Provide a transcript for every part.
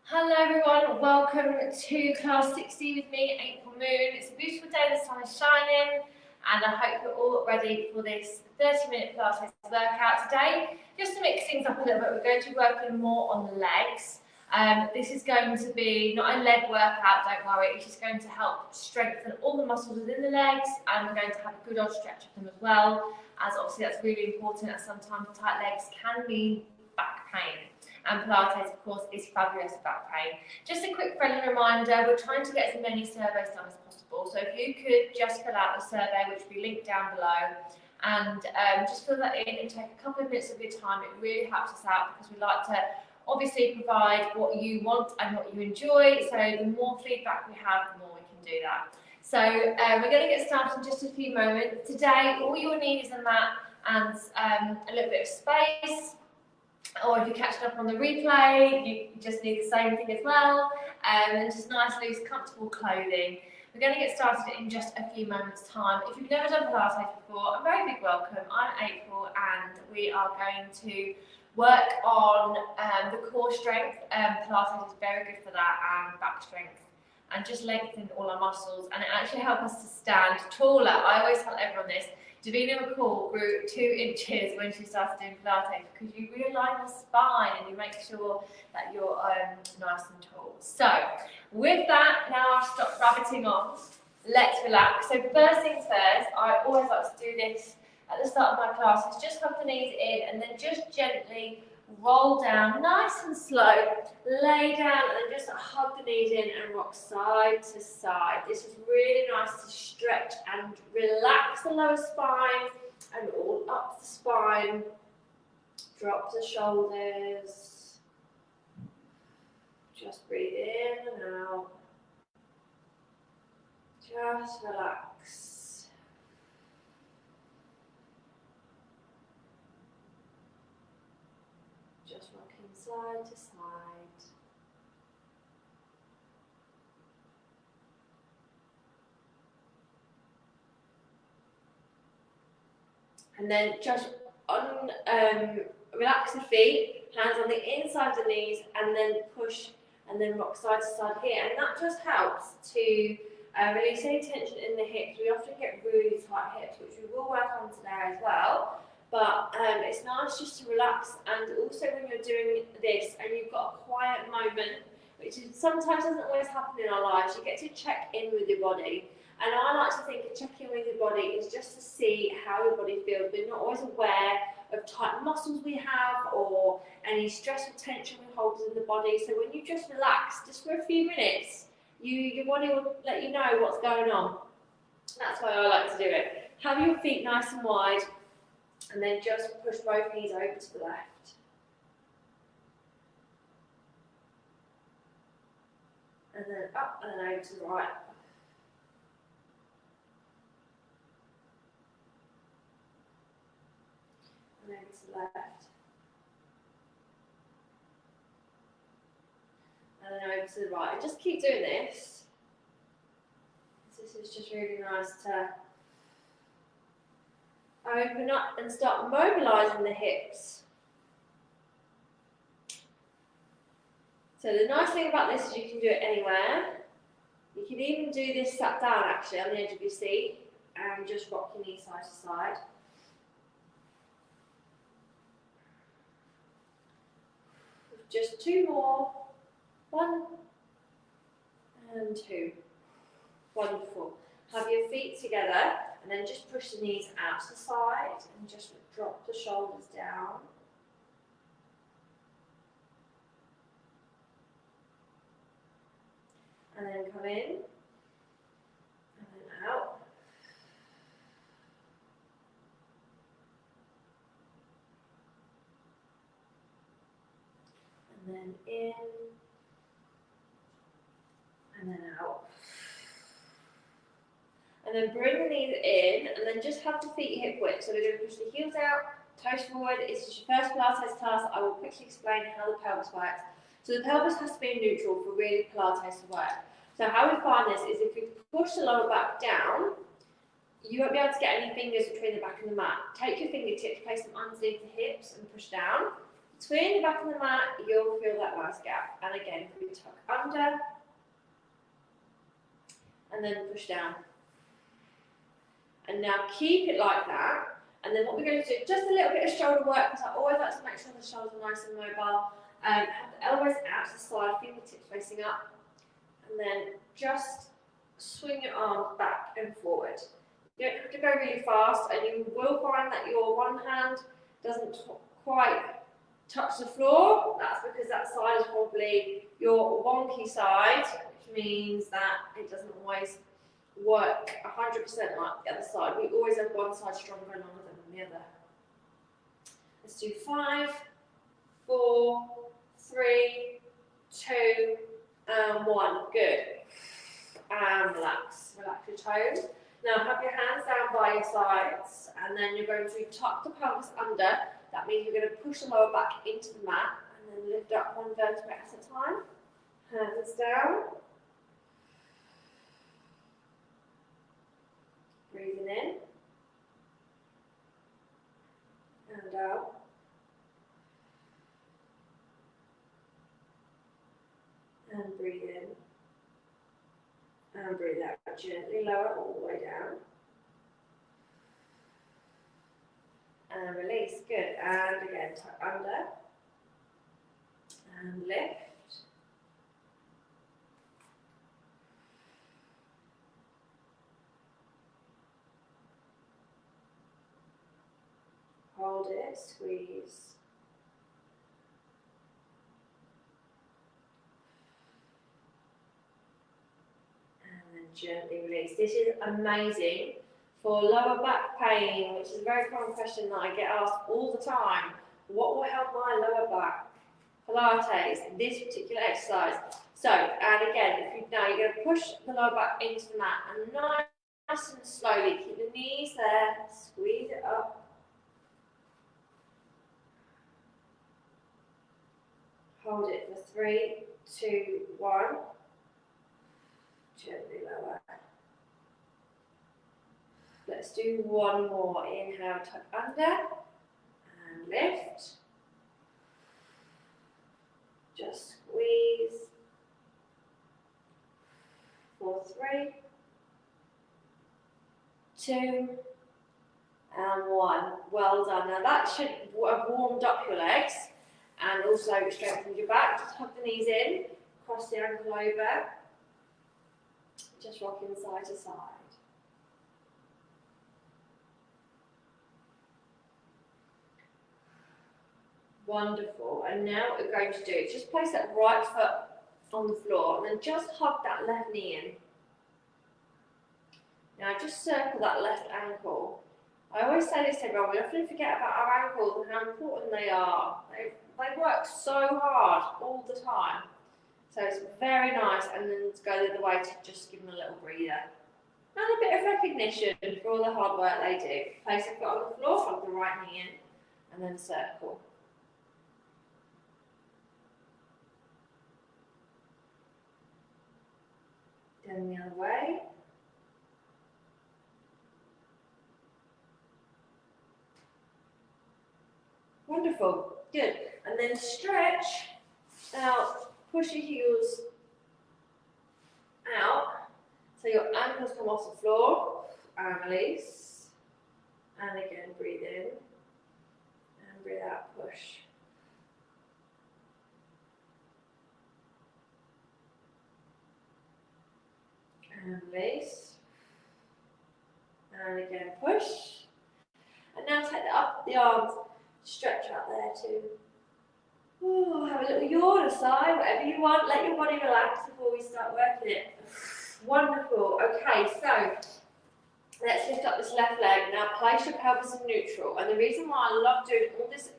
Hello everyone, welcome to class 60 with me, April Moon. It's a beautiful day, the sun is shining, and I hope you're all ready for this 30-minute Pilates workout today. Just to mix things up a little bit, we're going to be working more on the legs. This is going to be not a leg workout, don't worry, it's just going to help strengthen all the muscles within the legs, and we're going to have a good old stretch of them as well, as obviously that's really important, as sometimes tight legs can mean back pain. And Pilates, of course, is fabulous for back pain. Just a quick friendly reminder, we're trying to get as many surveys done as possible. So if you could just fill out the survey, which will be linked down below, and just fill that in and take a couple of minutes of your time. It really helps us out because we like to obviously provide what you want and what you enjoy. So the more feedback we have, the more we can do that. So we're going to get started in just a few moments. Today, all you'll need is a mat and a little bit of space. Or if you're catching up on the replay, you just need the same thing as well, and just nice, loose, comfortable clothing. We're going to get started in just a few moments' time. If you've never done Pilates before, a very big welcome. I'm April, and we are going to work on the core strength. Pilates is very good for that, and back strength, and just lengthen all our muscles, and it actually helps us to stand taller. I always tell everyone this. Davina McCall grew 2 inches when she started doing Pilates because you realign your spine and you make sure that you're nice and tall. So, with that, now I'll stop rabbiting on. Let's relax. So, first things first, I always like to do this at the start of my classes. Just hug the knees in and then just gently roll down, nice and slow. Lay down and then just hug the knees in and rock side to side. This is really nice to stretch and relax the lower spine and all up the spine. Drop the shoulders. Just breathe in and out. Just relax. Just rocking side to side. And then just relax the feet, hands on the inside of the knees, and then push and then rock side to side here. And that just helps to release any tension in the hips. We often get really tight hips, which we will work on today as well. But it's nice just to relax, and also when you're doing this and you've got a quiet moment, which sometimes doesn't always happen in our lives, you get to check in with your body. And I like to think of checking with your body is just to see how your body feels. We're not always aware of tight muscles we have or any stress or tension we hold in the body. So when you just relax, just for a few minutes, your body will let you know what's going on. That's why I like to do it. Have your feet nice and wide, and then just push both knees over to the left. And then up and then over to the right. And over to the left. And then over to the right. And just keep doing this. This is just really nice to open up and start mobilizing the hips. So the nice thing about this is you can do it anywhere. You can even do this sat down actually on the edge of your seat and just rock your knees side to side. Just 2 more. 1 and 2. Wonderful. Have your feet together and then just push the knees out to the side and just drop the shoulders down. And then come in and then out. And then in and then out. And then bring the knees in, and then just have the feet hip width. So we're going to push the heels out, toes forward. This is your first Pilates class. I will quickly explain how the pelvis works. So the pelvis has to be neutral for really Pilates to work. So how we find this is if we push the lower back down, you won't be able to get any fingers between the back and the mat. Take your fingertips, place them underneath the hips and push down. Between the back and the mat, you'll feel that nice gap. And again, we tuck under and then push down. And now keep it like that. And then what we're going to do, just a little bit of shoulder work, because I always like to make sure the shoulders are nice and mobile. Have the elbows out to the side, fingertips facing up. And then just swing your arms back and forward. You don't have to go really fast, and you will find that your one hand doesn't quite touch the floor. That's because that side is probably your wonky side, which means that it doesn't always work 100% like the other side. We always have one side stronger and longer than the other. Let's do 5, 4, 3, 2, and 1. Good. And relax. Relax your toes. Now have your hands down by your sides, and then you're going to tuck the pelvis under. That means you're going to push the lower back into the mat, and then lift up one vertebrae at a time. Hands down. Breathing in. And out. And breathe in. And breathe out. Gently lower all the way down. And release. Good. And again, tuck under. And lift. Hold it, squeeze. And then gently release. This is amazing for lower back pain, which is a very common question that I get asked all the time. What will help my lower back? Pilates, this particular exercise. So, and again, if you now you're going to push the lower back into the mat, and nice and slowly keep the knees there, squeeze it up. Hold it for 3, 2, 1. Gently lower. Let's do one more. Inhale, tuck under and lift. Just squeeze. 4, 3, 2, and 1. Well done. Now that should have warmed up your legs and also strengthened your back. Just hug the knees in, cross the ankle over, just rocking side to side. Wonderful. And now what we're going to do is just place that right foot on the floor and then just hug that left knee in. Now just circle that left ankle. I always say this to everyone, we often forget about our ankles and how important they are. They work so hard all the time. So it's very nice, and then to go the other way to just give them a little breather. And a bit of recognition for all the hard work they do. Place a foot on the floor, hug the right knee in, and then circle. Then the other way. Wonderful. Good. And then stretch. Now push your heels out so your ankles come off the floor and release. And again, breathe in and breathe out, push. And release. And again, push. And now take the arms, stretch out there too. Ooh, have a little yawn aside, whatever you want. Let your body relax before we start working it. Wonderful. Okay, so let's lift up this left leg. Now place your pelvis in neutral. And the reason why I love doing all this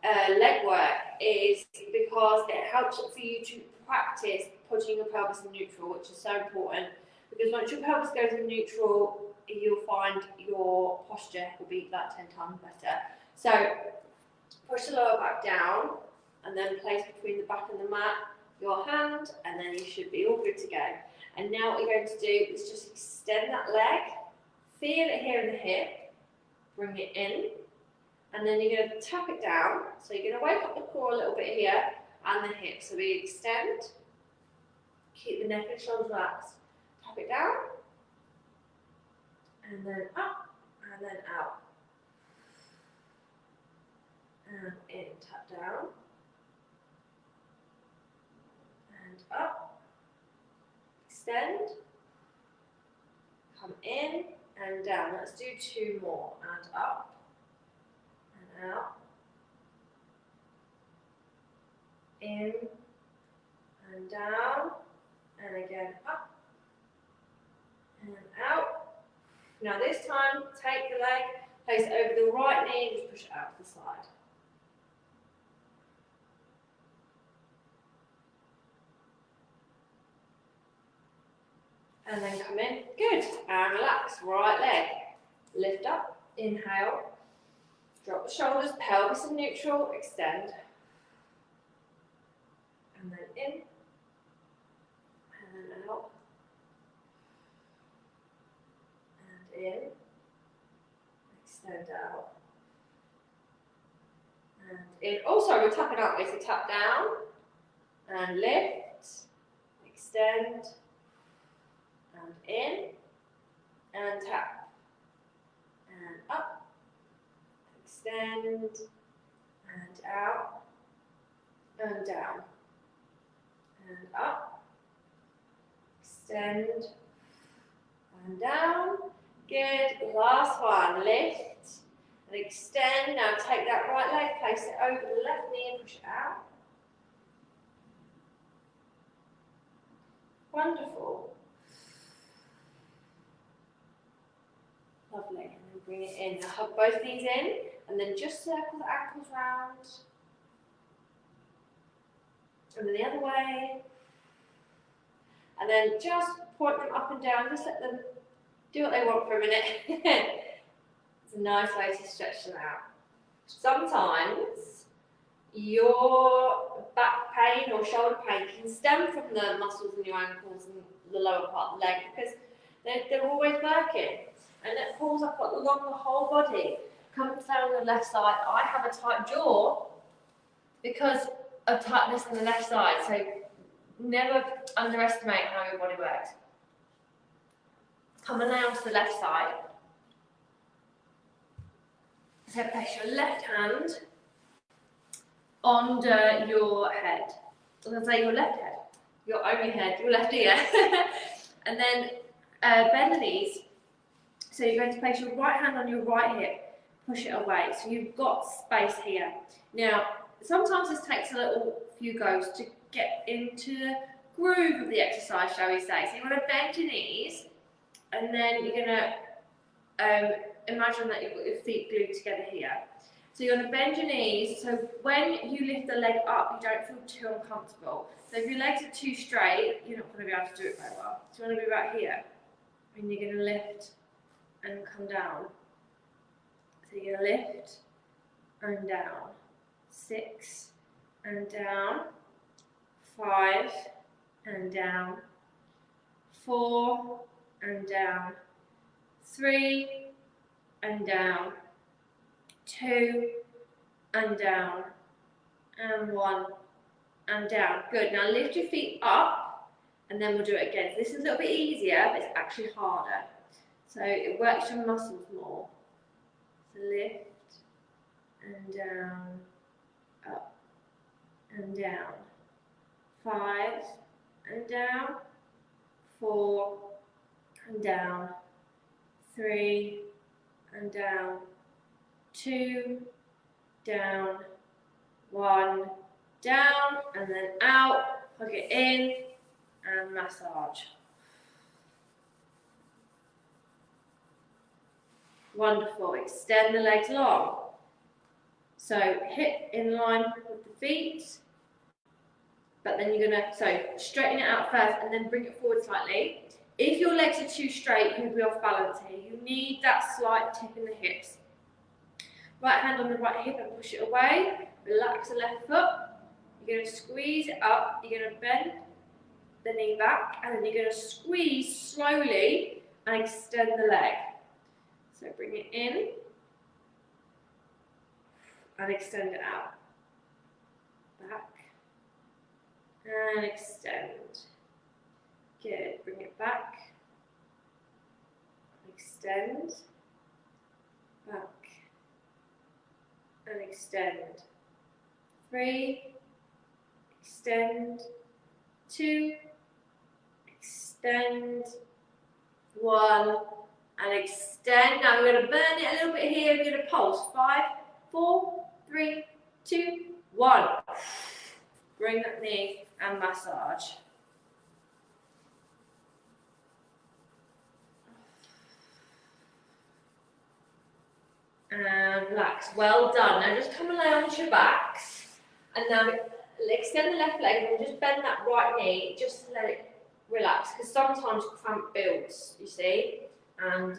leg work is because it helps for you to practice putting your pelvis in neutral, which is so important. Because once your pelvis goes in neutral, you'll find your posture will be like 10 times better. So push the lower back down and then place between the back and the mat your hand, and then you should be all good to go. And now what you're going to do is just extend that leg, feel it here in the hip, bring it in, and then you're going to tap it down. So you're going to wake up the core a little bit here and the hips. So we extend, keep the neck and shoulders relaxed. Tap it down, and then up, and then out. And in, tap down, and up, extend, come in, and down. Let's do 2 more, and up, and out, in, and down, and again up, and out. Now this time, take the leg, place it over the right knee, and just push it out to the side. And then come in, good, and relax, right leg, lift up, inhale, drop the shoulders, pelvis in neutral, extend, and then in, and then out, and in, extend out, and in. Also, we're tapping up, so tap down, and lift, extend, and in, and tap, and up, extend, and out, and down, and up, extend, and down. Good, last one, lift, and extend. Now take that right leg, place it over the left knee and push it out. Wonderful. Lovely, and then bring it in. Now hug both knees in, and then just circle the ankles round. And then the other way. And then just point them up and down, just let them do what they want for a minute. It's a nice way to stretch them out. Sometimes your back pain or shoulder pain can stem from the muscles in your ankles and the lower part of the leg because they're always working. And it pulls up along the whole body. Comes down the left side. I have a tight jaw because of tightness on the left side. So never underestimate how your body works. Come on now to the left side. So place your left hand under your head. I was going to say your left head. Your only head, your left ear. And then bend the knees. So you're going to place your right hand on your right hip, push it away. So you've got space here. Now, sometimes this takes a few goes to get into the groove of the exercise, shall we say. So you want to bend your knees, and then you're going to imagine that you've got your feet glued together here. So you're going to bend your knees, so when you lift the leg up, you don't feel too uncomfortable. So if your legs are too straight, you're not going to be able to do it very well. So you want to be right here, and you're going to lift and come down. So you're going to lift and down. 6 and down. 5 and down. 4 and down. 3 and down. 2 and down. And 1 and down. Good. Now lift your feet up and then we'll do it again. So this is a little bit easier, but it's actually harder. So it works your muscles more. So lift and down, up and down. 5 and down, 4 and down, 3 and down, 2 down, 1 down, and then out. Hug it in and massage. Wonderful. Extend the legs long. So hip in line with the feet, but then you're gonna straighten it out first and then bring it forward slightly. If your legs are too straight, you'll be off balance here. You need that slight tip in the hips. Right hand on the right hip and push it away. Relax the left foot. You're going to squeeze it up. You're going to bend the knee back, and then you're going to squeeze slowly and extend the leg. So bring it in, and extend it out. Back and extend. Good. Bring it back. Extend. Back and extend. 3. Extend. 2. Extend. 1. And extend. Now we're going to burn it a little bit here. We're going to pulse. 5, 4, 3, 2, 1. Bring that knee and massage. And relax. Well done. Now just come and lay onto your backs. And now extend the left leg and just bend that right knee just to let it relax. Because sometimes cramp builds, you see. And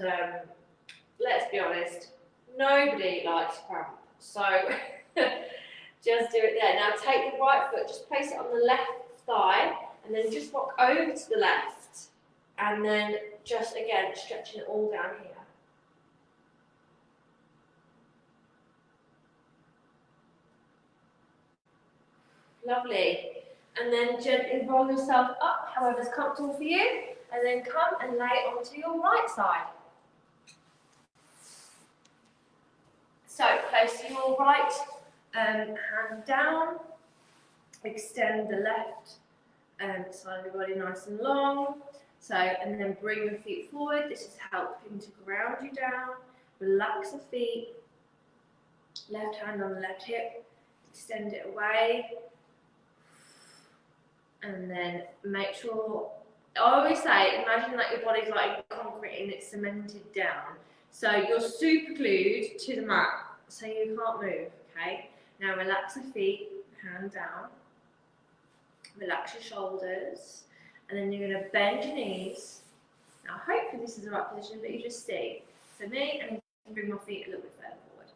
let's be honest, nobody likes cramp. So just do it there. Now take the right foot, just place it on the left thigh, and then just walk over to the left. And then just again, stretching it all down here. Lovely. And then gently roll yourself up, however's comfortable for you. And then come and lay onto your right side. So place your right hand down. Extend the left side of your body nice and long. So, and then bring your feet forward. This is helping to ground you down. Relax the feet. Left hand on the left hip. Extend it away. And then make sure, I always say, imagine that your body's like concrete and it's cemented down. So you're super glued to the mat, so you can't move, okay? Now relax the feet, hand down. Relax your shoulders. And then you're going to bend your knees. Now hopefully this is the right position, but you just see. For me, I need to bring my feet a little bit further forward.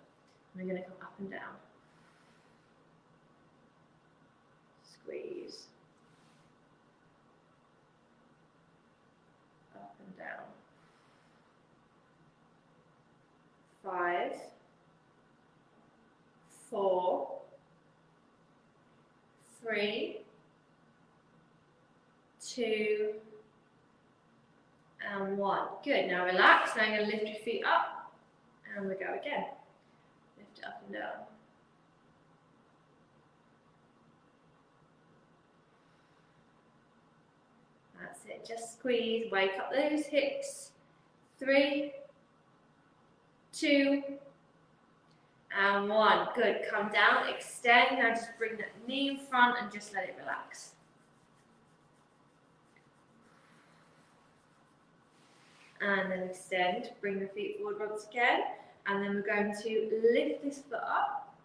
And I'm going to come up and down. Squeeze. Up and down. 5, 4, 3, 2, and 1. Good. Now relax. Now you're going to lift your feet up, and we go again. Lift it up and down. That's it. Just squeeze. Wake up those hips. 3, 2, and 1. Good. Come down. Extend. Now just bring that knee in front and just let it relax. And then extend, bring the feet forward once again, and then we're going to lift this foot up.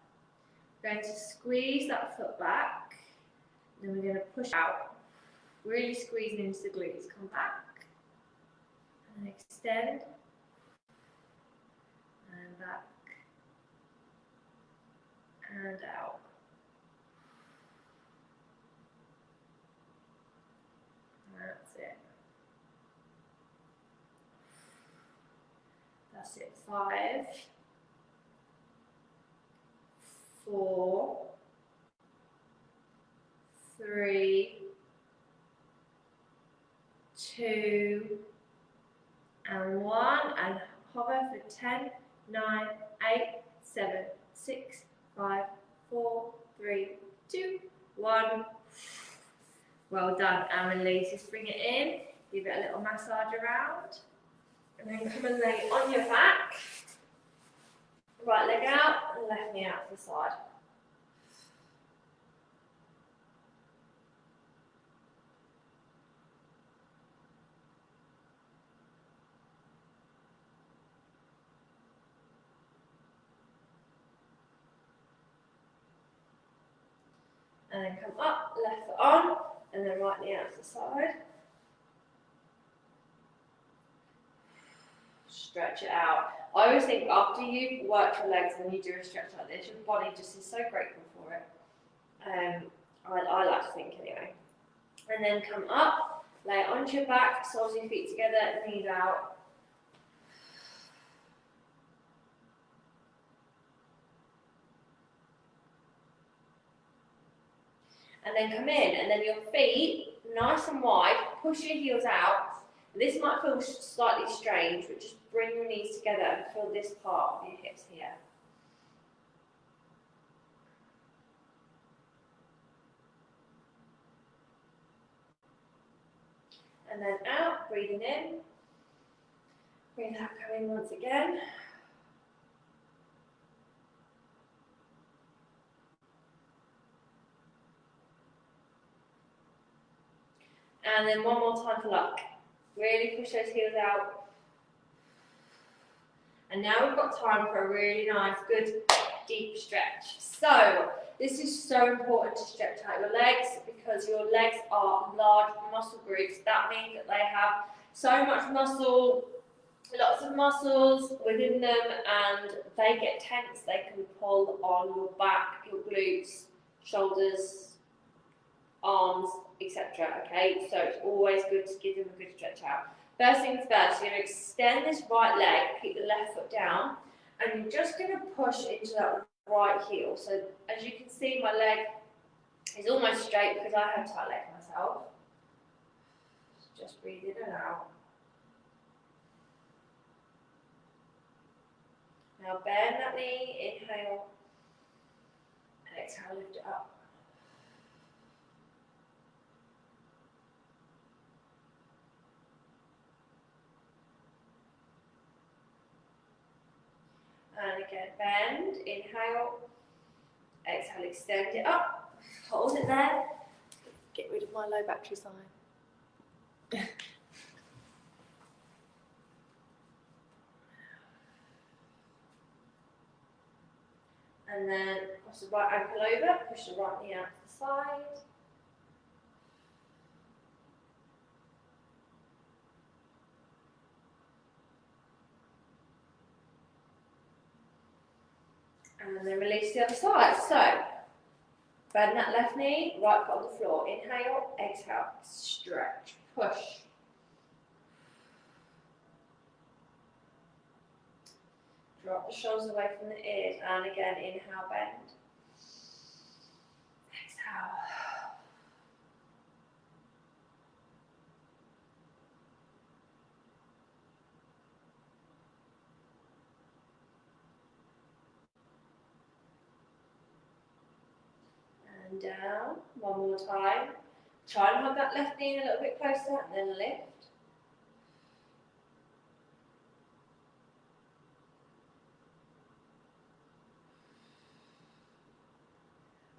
We're going to squeeze that foot back, then we're going to push out, really squeezing into the glutes. Come back, and extend, and back, and out. That's it. That's it. 5, 4, 3, 2, and 1. And hover for 10, 9, 8, 7, 6, 5, 4, 3, 2, 1. Well done. And release. Just bring it in. Give it a little massage around. And then come and lay on your back. Right leg out and left knee out to the side. And then come up, left foot on, and then right knee out to the side. Stretch it out. I always think after you work your legs and you do a stretch like this, your body just is so grateful for it. I like to think anyway. And then come up, lay it onto your back, soles of your feet together, knees out. and then come in, and then your feet nice and wide, push your heels out. This might feel slightly strange, but just bring your knees together and feel this part of your hips here. And then out, breathing in. Breathe out, come in once again. And then one more time for luck. Really push those heels out. And now we've got time for a really nice, good, deep stretch. So, this is so important to stretch out your legs because your legs are large muscle groups. That means that they have so much muscle, lots of muscles within them, and they get tense. They can pull on your back, your glutes, shoulders, arms, etc. Okay, so it's always good to give them a good stretch out. First things first, you're going to extend this right leg, keep the left foot down, and you're just going to push into that right heel. So as you can see, my leg is almost straight because I have tight leg myself. Just breathe in and out. Now bend that knee, inhale, exhale, lift it up. And again, bend, inhale, exhale, extend it up, hold it there. Get rid of my low battery sign. And then cross the right ankle over, push the right knee out to the side. And then release the other side. So, bend that left knee, right foot on the floor. Inhale, exhale, stretch, push. Drop the shoulders away from the ears. And again, inhale, bend. Exhale. And down, one more time. Try and hold that left knee a little bit closer, and then lift.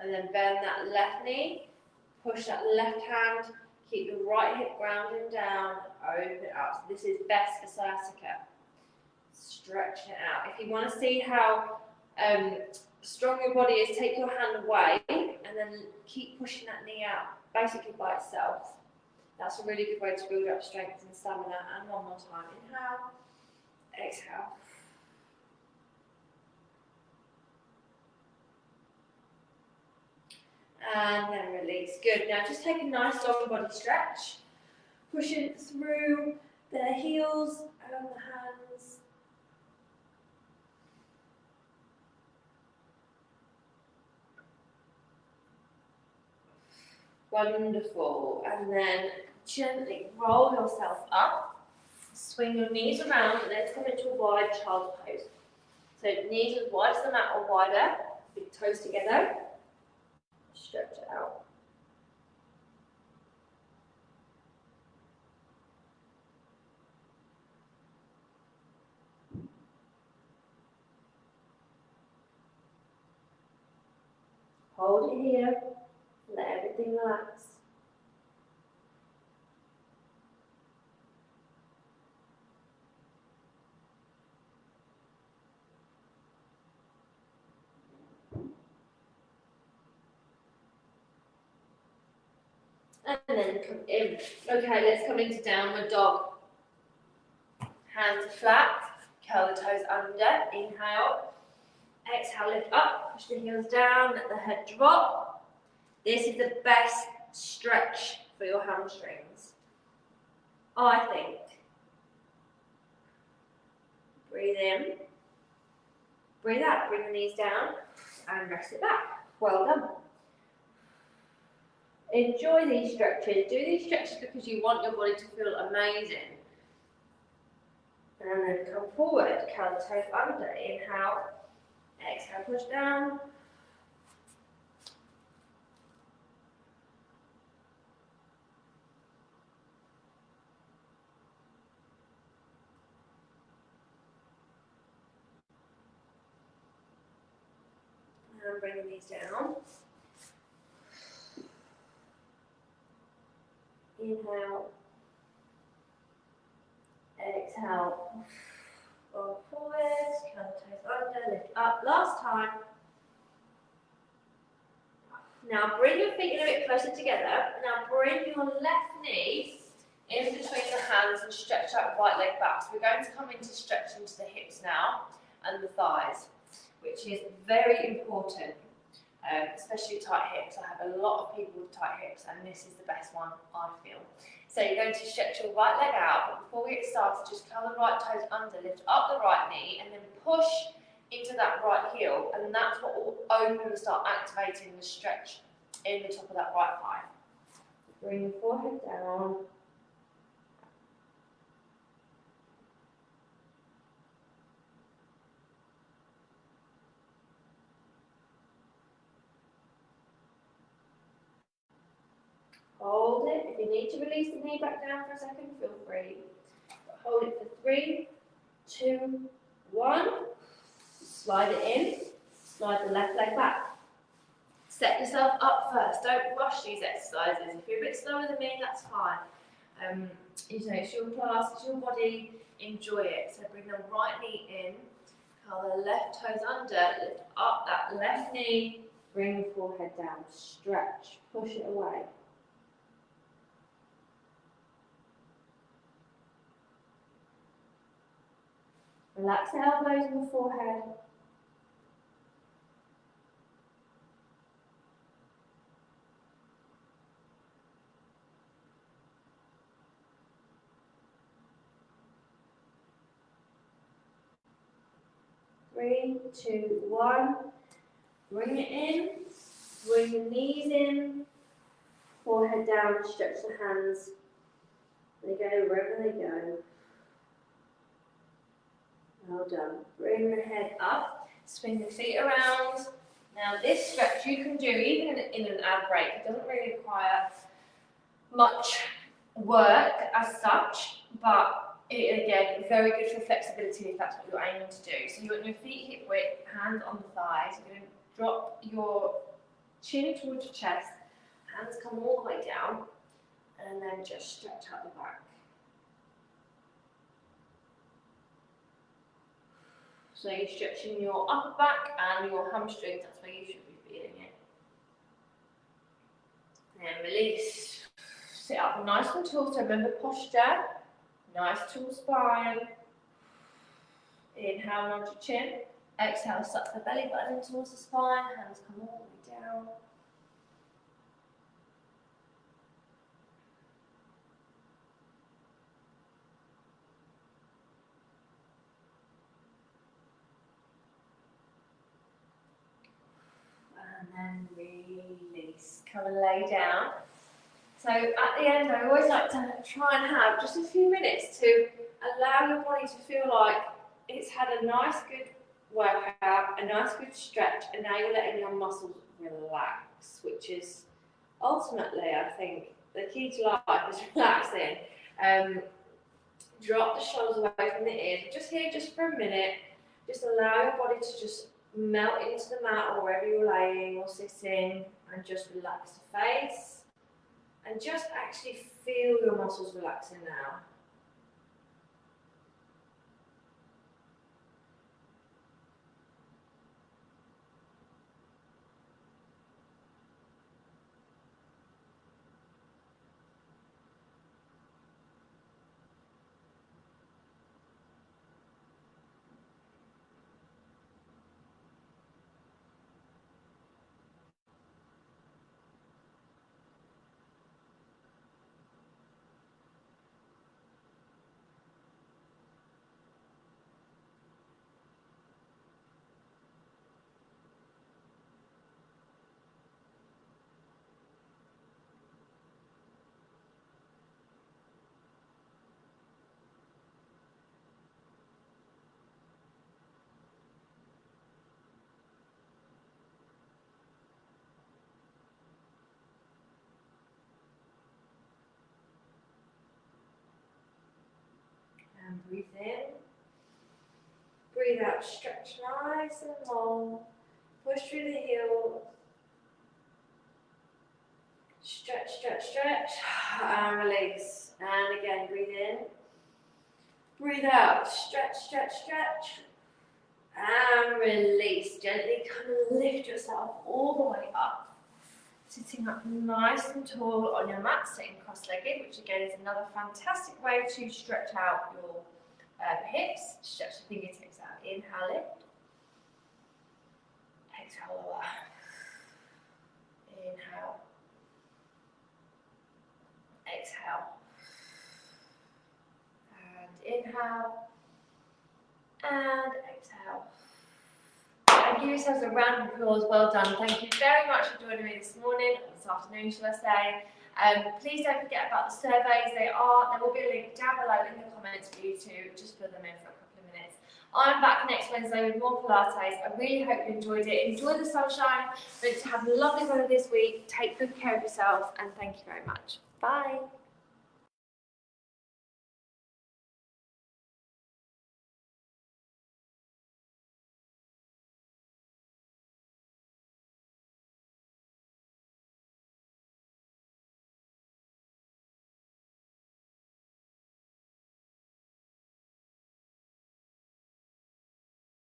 And then bend that left knee, push that left hand, keep the right hip grounding down, open it up. So this is best for sciatica. Stretching it out. If you want to see how strong your body is, take your hand away and then keep pushing that knee out, basically by itself. That's a really good way to build up strength and stamina. And one more time, inhale, exhale. And then release. Good. Now just take a nice long body stretch. Pushing through the heels and the hands. Wonderful. And then gently roll yourself up. Swing your knees around. Let's come into a wide child's pose. So knees as wide as the mat or wider. Big toes together. Stretch it out. Hold it here. Let everything relax. And then come in. Okay, let's come into downward dog. Hands are flat. Curl the toes under. Inhale. Exhale, lift up. Push the heels down. Let the head drop. This is the best stretch for your hamstrings, I think. Breathe in. Breathe out. Bring the knees down and rest it back. Well done. enjoy these stretches. Do these stretches because you want your body to feel amazing. And then come forward, curl the toes under, inhale, exhale, push down. And bringing these down. Inhale, exhale, roll forward, curl the toes under, lift up. Last time. Now bring your feet a little bit closer together. Now bring your left knee in between the hands and stretch that right leg back. So we're going to come into stretch into the hips now and the thighs, which is very important, especially tight hips. I have a lot of people with tight hips and this is the best one, I feel. So you're going to stretch your right leg out, but before we get started, just curl the right toes under, lift up the right knee and then push into that right heel, and that's what will open and start activating the stretch in the top of that right thigh. Bring your forehead down. Hold it. If you need to release the knee back down for a second, feel free. But hold it for 3, 2, 1. Slide it in. Slide the left leg back. Set yourself up first. Don't rush these exercises. If you're a bit slower than me, that's fine. It's your class, it's your body. Enjoy it. So bring the right knee in. Curl the left toes under. Lift up that left knee. Bring the forehead down. Stretch. Push it away. Relax the elbows and the forehead. Three, 2, 1. Bring it in. Bring the knees in. Forehead down. Stretch the hands. They go wherever they go. Well done. Bring the head up. Swing the feet around. Now this stretch you can do even in an ad break. It doesn't really require much work as such, but it, again, very good for flexibility if that's what you're aiming to do. So you want your feet hip width, hand on the thighs. You're going to drop your chin towards your chest, hands come all the way down, and then just stretch out the back. So you're stretching your upper back and your hamstrings, that's where you should be feeling it. And release. Sit up nice and tall, so remember posture. Nice tall spine. Inhale, nod your chin. Exhale, suck the belly button in towards the spine. Hands come all the way down. And then release. Come and lay down. So at the end, I always like to try and have just a few minutes to allow your body to feel like it's had a nice, good workout, a nice, good stretch, and now you're letting your muscles relax, which is ultimately, I think, the key to life is relaxing. Drop the shoulders away from the ears. Just here, just for a minute. Just allow your body to just melt into the mat or wherever you're laying or sitting, and just relax the face. And just actually feel your muscles relaxing now. And breathe in. Breathe out, stretch nice and long. Push through the heel. Stretch, stretch, stretch. And release. And again, breathe in. Breathe out, stretch, stretch, stretch. And release. Gently kind of lift yourself all the way up. Sitting up nice and tall on your mat, sitting cross-legged, which again is another fantastic way to stretch out your hips. Stretch the fingertips out. Inhale, lift. Exhale, lower. Inhale. Exhale. And inhale. And exhale. And give yourselves a round of applause. Well done. Thank you very much for joining me this morning, or this afternoon, shall I say. Please don't forget about the surveys. There will be a link down below in the comments for you to just fill them in for a couple of minutes. I'm back next Wednesday with more Pilates. I really hope you enjoyed it. Enjoy the sunshine. Have a lovely weather this week. Take good care of yourself, and thank you very much. Bye.